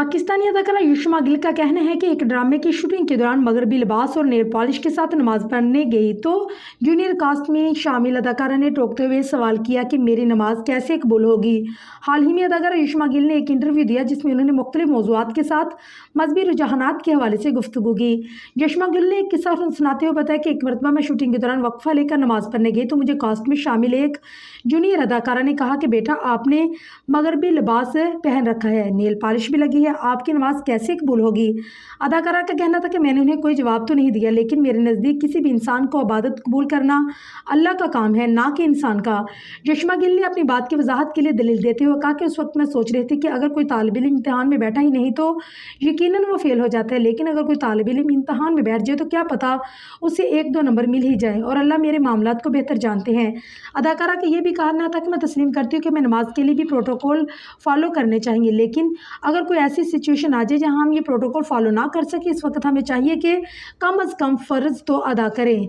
पाकिस्तानी अदाकारा युष्मा गिल का कहना है कि एक ड्रामे की शूटिंग के दौरान मगरबी लिबास और नेल पॉलिश के साथ नमाज पढ़ने गई तो जूनियर कास्ट में शामिल अदाकारा ने टोकते हुए सवाल किया कि मेरी नमाज कैसे कबूल होगी। हाल ही में अदाकारा युष्मा गिल ने एक इंटरव्यू दिया जिसमें उन्होंने मुख्तलिफ मौज़ूआत के साथ मजहबी रुझानात के हवाले से गुफ्तगू की। युष्मा गिल ने एक किस्सा सुनाते हुए बताया कि एक मरतबा मैं शूटिंग के दौरान वक्फा लेकर नमाज पढ़ने गई तो मुझे कास्ट में शामिल एक जूनियर अदाकारा ने कहा कि बेटा आपने मगरबी लिबास पहन रखा है, नेल पॉलिश भी लगी है, आपकी नमाज कैसे कबूल होगी। अदाकारा का कहना था कि मैंने उन्हें कोई जवाब तो नहीं दिया, लेकिन मेरे नज़दीक किसी भी इंसान को इबादत कबूल करना अल्लाह का काम है, ना कि इंसान का। युष्मा गिल ने अपनी बात की वजाहत के लिए दलील देते हुए कहा कि उस वक्त मैं सोच रही थी कि अगर कोई तालिब इल्म इम्तिहान में बैठा ही नहीं तो यकीनन वो फेल हो जाता है, लेकिन अगर कोई तालिब इल्म इम्तिहान में बैठ जाए तो क्या पता उसे 1-2 नंबर मिल ही जाए, और अल्लाह मेरे मामलात को बेहतर जानते हैं। अदाकारा का ये भी कहना था कि मैं तस्लीम करती हूँ कि मैं नमाज के लिए भी प्रोटोकॉल फॉलो करने चाहिए, लेकिन अगर कोई ऐसी सिचुएशन आ जाए जहाँ हम ये प्रोटोकॉल फॉलो ना कर सके, इस वक्त हमें चाहिए कि कम अज़ कम फ़र्ज़ तो अदा करें।